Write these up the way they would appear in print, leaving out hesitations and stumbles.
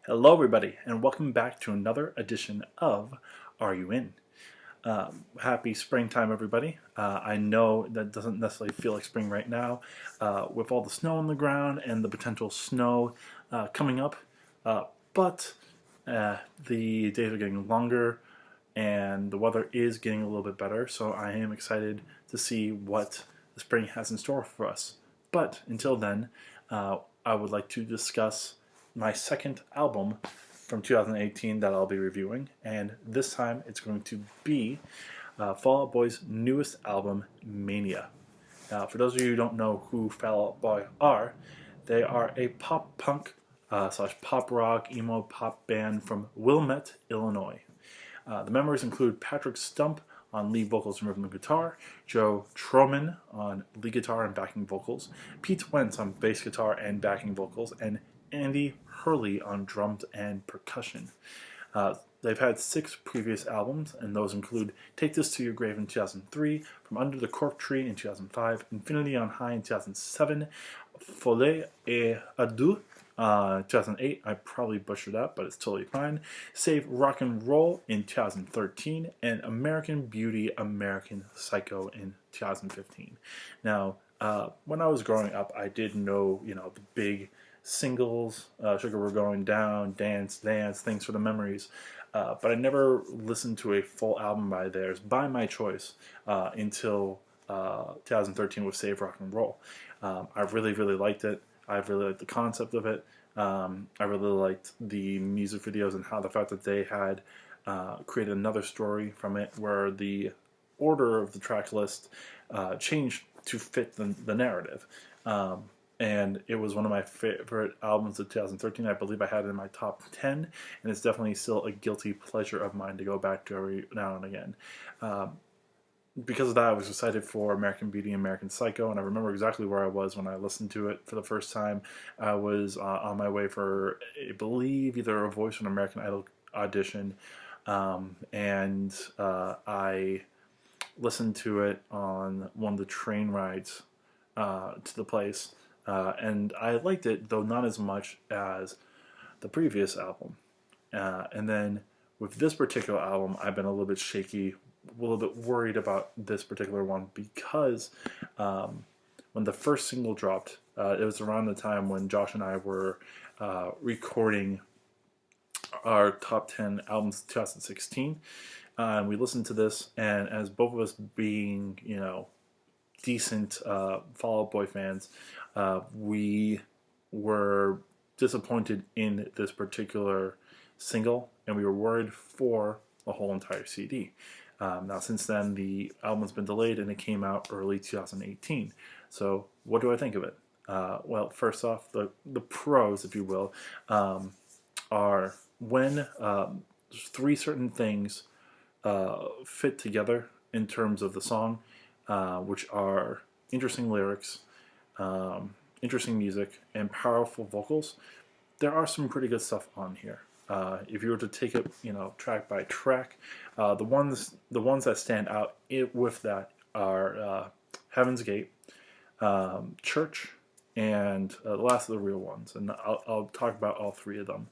Hello, everybody, and welcome back to another edition of Are You In? Happy springtime, everybody. I know that doesn't necessarily feel like spring right now, with all the snow on the ground and the potential snow coming up, but the days are getting longer and the weather is getting a little bit better, so I am excited to see what the spring has in store for us. But until then, I would like to discuss my second album from 2018 that I'll be reviewing, and this time it's going to be Fall Out Boy's newest album, Mania. Now, for those of you who don't know who Fall Out Boy are, they are a pop punk slash pop rock emo pop band from Wilmette, Illinois. The members include Patrick Stump on lead vocals and rhythm and guitar, Joe Troman on lead guitar and backing vocals, Pete Wentz on bass guitar and backing vocals, and Andy Hurley on drums and percussion. They've had 6 previous albums, and those include Take This to Your Grave in 2003, From Under the Cork Tree in 2005, Infinity on High in 2007, Folie et Adieu 2008, I probably butchered that, but it's totally fine. Save Rock and Roll in 2013, and American Beauty, American Psycho in 2015. Now, when I was growing up, I did know, the big singles, Sugar We're Going Down, Dance, Dance, Things for the Memories, but I never listened to a full album by theirs, by my choice, until 2013 with Save Rock and Roll. I really, really liked it. I really liked the concept of it. I really liked the music videos and how the fact that they had created another story from it where the order of the track list changed to fit the narrative. And it was one of my favorite albums of 2013. I believe I had it in my top 10, and it's definitely still a guilty pleasure of mine to go back to every now and again. Because of that, I was excited for American Beauty and American Psycho, and I remember exactly where I was when I listened to it for the first time. I was on my way for, I believe, either a Voice or an American Idol audition, and I listened to it on one of the train rides to the place, and I liked it, though not as much as the previous album. And then with this particular album, I've been a little bit shaky, a little bit worried about this particular one because when the first single dropped, it was around the time when Josh and I were recording our top 10 albums of 2016. And we listened to this, and as both of us being, decent Fall Out Boy fans, we were disappointed in this particular single, and we were worried for the whole entire CD. Now, since then, the album's been delayed, and it came out early 2018. So, what do I think of it? Well, first off, the pros, if you will, are when 3 certain things fit together in terms of the song, which are interesting lyrics, interesting music, and powerful vocals. There are some pretty good stuff on here. If you were to take it, track by track, the ones that stand out with that are Heaven's Gate, Church, and the last of the real ones. And I'll talk about all 3 of them.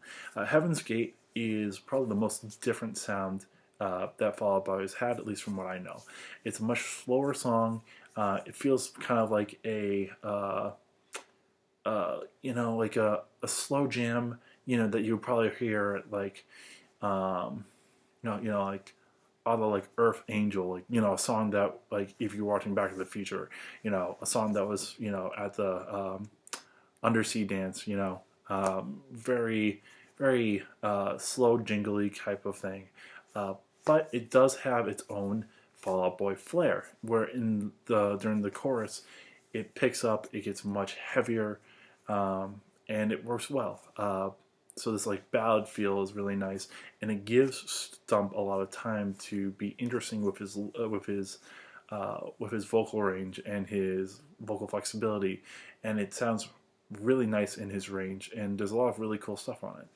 Heaven's Gate is probably the most different sound that Fall Out Boy has had, at least from what I know. It's a much slower song. It feels kind of like a slow jam, that you would probably hear at like, like all the like Earth Angel, a song that, like, if you're watching Back to the Future, a song that was, at the Undersea Dance, very, very slow, jingly type of thing. But it does have its own Fall Out Boy flair, where during the chorus, it picks up, it gets much heavier, and it works well. So this ballad feel is really nice, and it gives Stump a lot of time to be interesting with his vocal range and his vocal flexibility, and it sounds really nice in his range. And there's a lot of really cool stuff on it.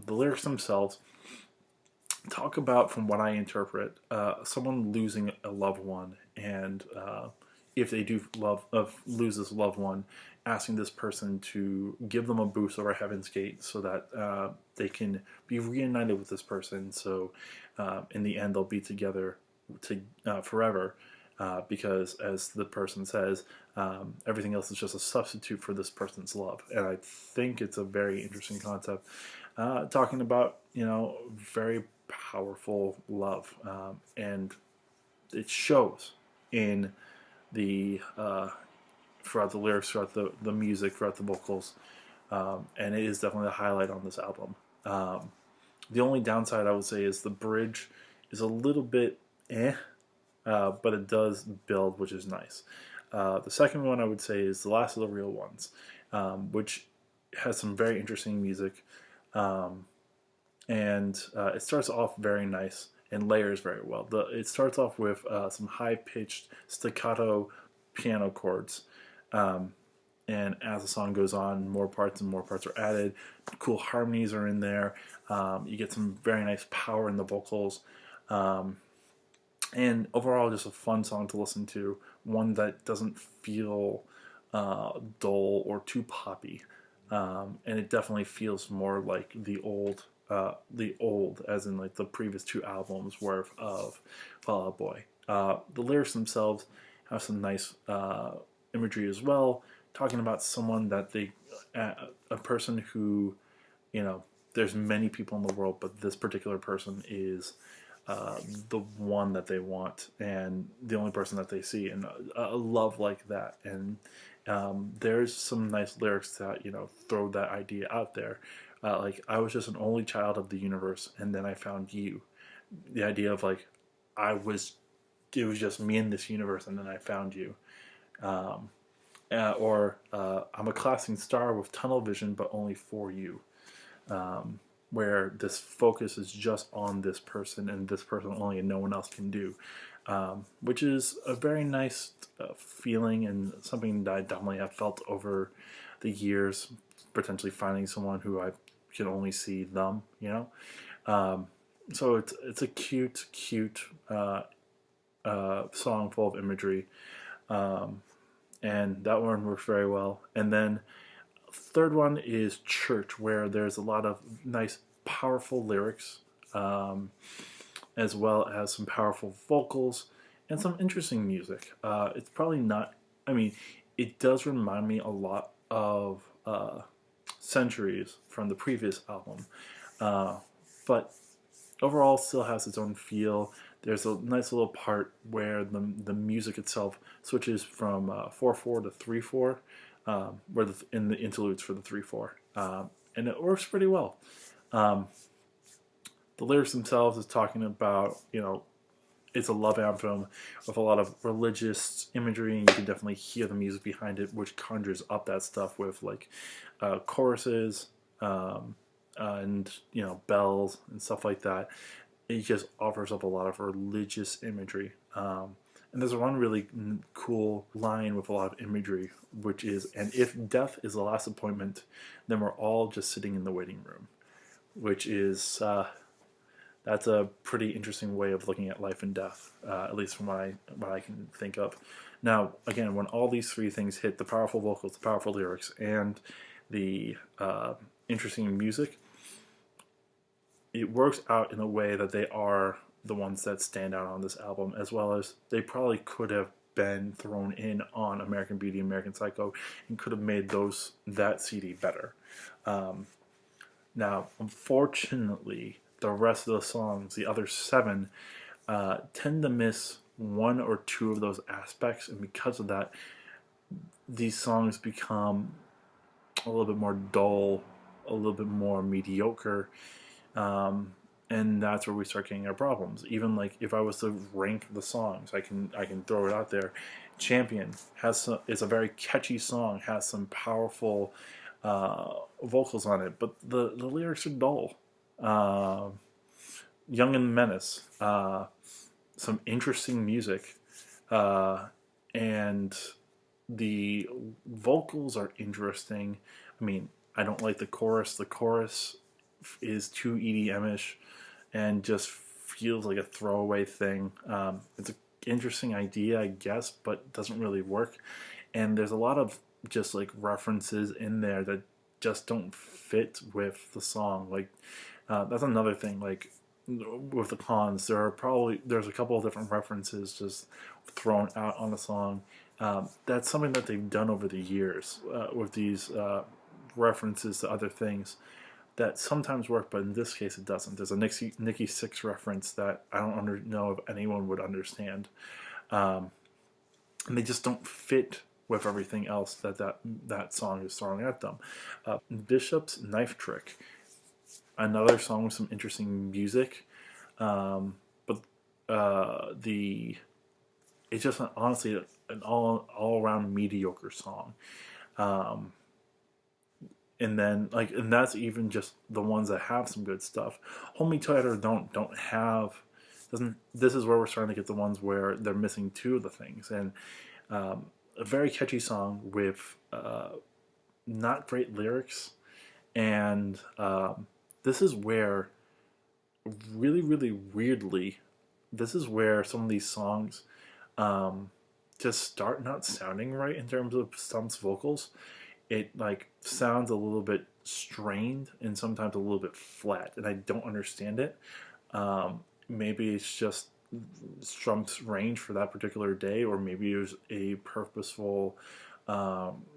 The lyrics themselves talk about, from what I interpret, someone losing a loved one, and if they do lose this loved one, asking this person to give them a boost over Heaven's Gate so that they can be reunited with this person. So in the end, they'll be together forever. Because, as the person says, everything else is just a substitute for this person's love, and I think it's a very interesting concept, talking about very powerful love, and it shows in the throughout the lyrics, throughout the music, throughout the vocals, and it is definitely the highlight on this album. The only downside I would say is the bridge is a little bit but it does build, which is nice. The second one I would say is The Last of the Real Ones, which has some very interesting music, and it starts off very nice and layers very well. It starts off with some high-pitched staccato piano chords, and as the song goes on, more parts and more parts are added. Cool harmonies are in there. You get some very nice power in the vocals. And overall, just a fun song to listen to. One that doesn't feel dull or too poppy. And it definitely feels more like the old, as in like the previous two albums were of Fall Out Boy. The lyrics themselves have some nice imagery as well, talking about someone that a person who, there's many people in the world, but this particular person is the one that they want and the only person that they see, and a love like that. And there's some nice lyrics that throw that idea out there, like I was just an only child of the universe and then I found you. The idea of like it was just me in this universe and then I found you. Or I'm a collapsing star with tunnel vision but only for you, where this focus is just on this person and this person only and no one else can do, which is a very nice feeling and something that I definitely have felt over the years, potentially finding someone who I can only see them, so it's a cute song full of imagery, and that one works very well. And then third one is Church, where there's a lot of nice, powerful lyrics, as well as some powerful vocals and some interesting music. It's probably not, it does remind me a lot of Centuries from the previous album, but overall still has its own feel. There's a nice little part where the music itself switches from 4/4 to 3/4, where in the interludes for the 3/4, and it works pretty well. The lyrics themselves is talking about, it's a love anthem with a lot of religious imagery, and you can definitely hear the music behind it, which conjures up that stuff with like choruses, and bells and stuff like that. It just offers up a lot of religious imagery. And there's one really cool line with a lot of imagery, which is, "And if death is the last appointment, then we're all just sitting in the waiting room," which is, that's a pretty interesting way of looking at life and death, at least from what I can think of. Now, again, when all these three things hit, the powerful vocals, the powerful lyrics, and the interesting music, it works out in a way that they are the ones that stand out on this album, as well as they probably could have been thrown in on American Beauty, American Psycho, and could have made that CD better. Now, unfortunately, the rest of the songs, the other 7, tend to miss one or two of those aspects, and because of that, these songs become a little bit more dull, a little bit more mediocre, and that's where we start getting our problems. Even like if I was to rank the songs, I can throw it out there. Champion is a very catchy song, has some powerful vocals on it, but the lyrics are dull. Young and Menace, some interesting music, and the vocals are interesting. I don't like the chorus. The chorus is too EDM-ish and just feels like a throwaway thing. It's an interesting idea, I guess, but doesn't really work. And there's a lot of just like references in there that just don't fit with the song. Like that's another thing. Like with the cons, there's a couple of different references just thrown out on the song. That's something that they've done over the years with these references to other things that sometimes work, but in this case it doesn't. There's a Nikki Sixx reference that I don't know if anyone would understand, and they just don't fit with everything else that song is throwing at them. Bishop's Knife Trick, another song with some interesting music, but the it's just honestly an all around mediocre song. And that's even just the ones that have some good stuff. Hold Me Tighter don't have doesn't. This is where we're starting to get the ones where they're missing two of the things, and a very catchy song with not great lyrics, and this is where really weirdly, this is where some of these songs just start not sounding right in terms of Stump's vocals. It like sounds a little bit strained and sometimes a little bit flat, and I don't understand it. Maybe it's just Strump's range for that particular day, or maybe it was a purposeful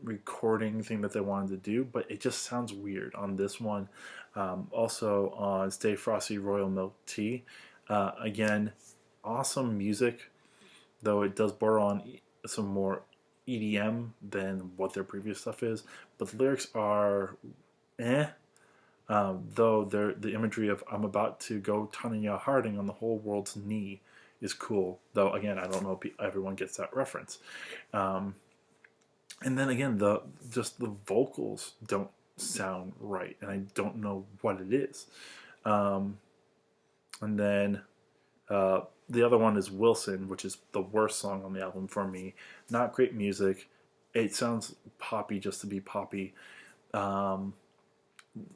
recording thing that they wanted to do, but it just sounds weird on this one. Also on Stay Frosty Royal Milk Tea, again, awesome music, though it does borrow on some more EDM than what their previous stuff is, but the lyrics are eh. Though the imagery of "I'm about to go Tanya Harding on the whole world's knee" is cool. Though again, I don't know if everyone gets that reference. And then again, the vocals don't sound right, and I don't know what it is. And then the other one is Wilson, which is the worst song on the album for me. Not great music. It sounds poppy just to be poppy.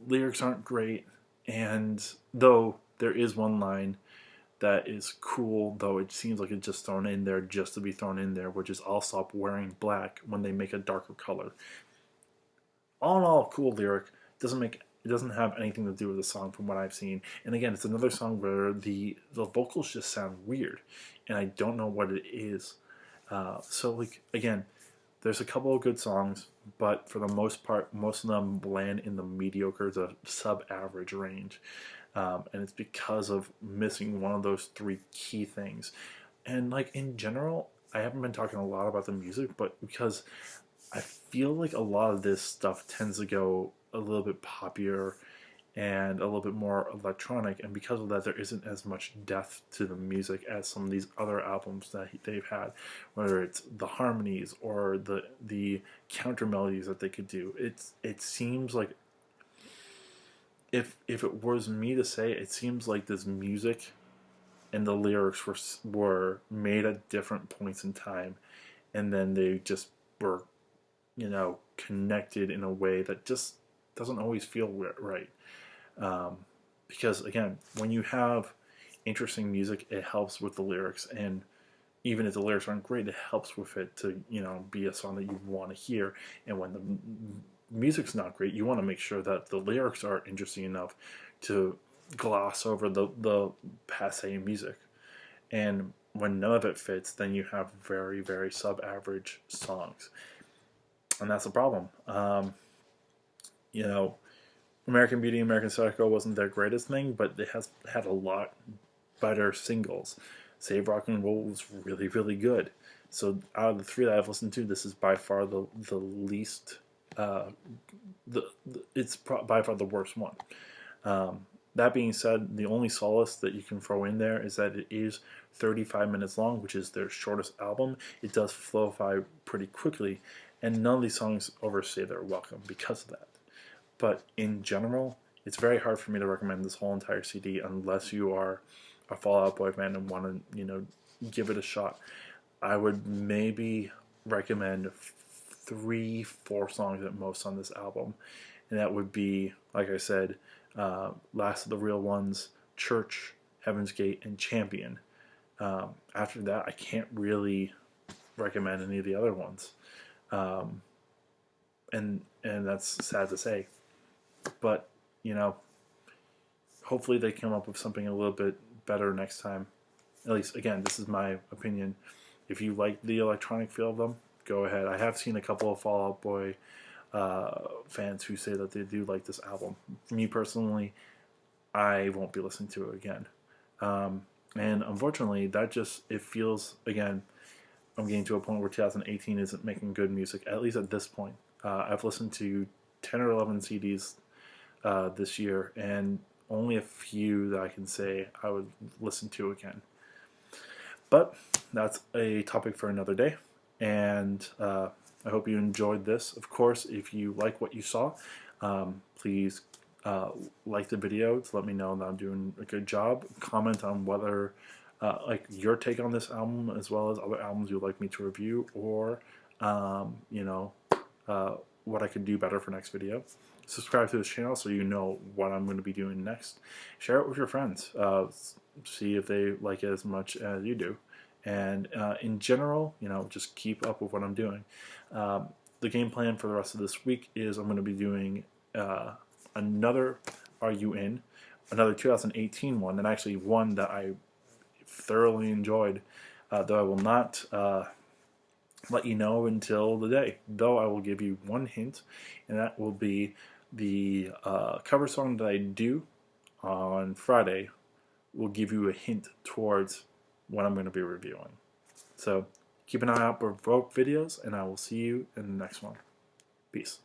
Lyrics aren't great, and though there is one line that is cool, though it seems like it's just thrown in there just to be thrown in there, which is "I'll stop wearing black when they make a darker color." All in all, cool lyric. It doesn't have anything to do with the song from what I've seen. And again, it's another song where the vocals just sound weird, and I don't know what it is. So like again, there's a couple of good songs, but for the most part, most of them land in the mediocre to sub-average range. And it's because of missing one of those three key things. And like in general, I haven't been talking a lot about the music, but because I feel like a lot of this stuff tends to go a little bit poppier and a little bit more electronic, and because of that, there isn't as much depth to the music as some of these other albums that they've had, whether it's the harmonies or the counter melodies that they could do. It seems like if it was me to say, it seems like this music and the lyrics were made at different points in time, and then they just were, connected in a way that just doesn't always feel right. Because again, when you have interesting music, it helps with the lyrics, and even if the lyrics aren't great, it helps with it to be a song that you want to hear. And when the music's not great, you want to make sure that the lyrics are interesting enough to gloss over the passe music. And when none of it fits, then you have very sub-average songs, and that's the problem. American Beauty, American Psycho wasn't their greatest thing, but it has had a lot better singles. Save Rock and Roll was really good. So out of the three that I've listened to, this is by far the least. It's by far the worst one. That being said, the only solace that you can throw in there is that it is 35 minutes long, which is their shortest album. It does flow by pretty quickly, and none of these songs overstay their welcome because of that. But in general, it's very hard for me to recommend this whole entire CD unless you are a Fall Out Boy fan and want to, give it a shot. I would maybe recommend 3-4 songs at most on this album, and that would be, like I said, Last of the Real Ones, Church, Heaven's Gate, and Champion. After that, I can't really recommend any of the other ones. and that's sad to say. But you know, hopefully they come up with something a little bit better next time. At least, again, this is my opinion. If you like the electronic feel of them, go ahead. I have seen a couple of Fall Out Boy fans who say that they do like this album. For me personally, I won't be listening to it again. And unfortunately, that just, it feels, again, I'm getting to a point where 2018 isn't making good music, at least at this point. I've listened to 10 or 11 CDs this year, and only a few that I can say I would listen to again. But that's a topic for another day, and I hope you enjoyed this. Of course, if you like what you saw, please like the video to let me know that I'm doing a good job. Comment on whether like your take on this album, as well as other albums you'd like me to review, or you know, what I could do better for next video. Subscribe to this channel so you know what I'm going to be doing next. Share it with your friends. See if they like it as much as you do. And in general, you know, just keep up with what I'm doing. The game plan for the rest of this week is I'm going to be doing another Are You In? Another 2018 one, and actually one that I thoroughly enjoyed, though I will not let you know until the day. Though I will give you one hint, and that will be the cover song that I do on Friday will give you a hint towards what I'm going to be reviewing. So keep an eye out for both videos, and I will see you in the next one. Peace.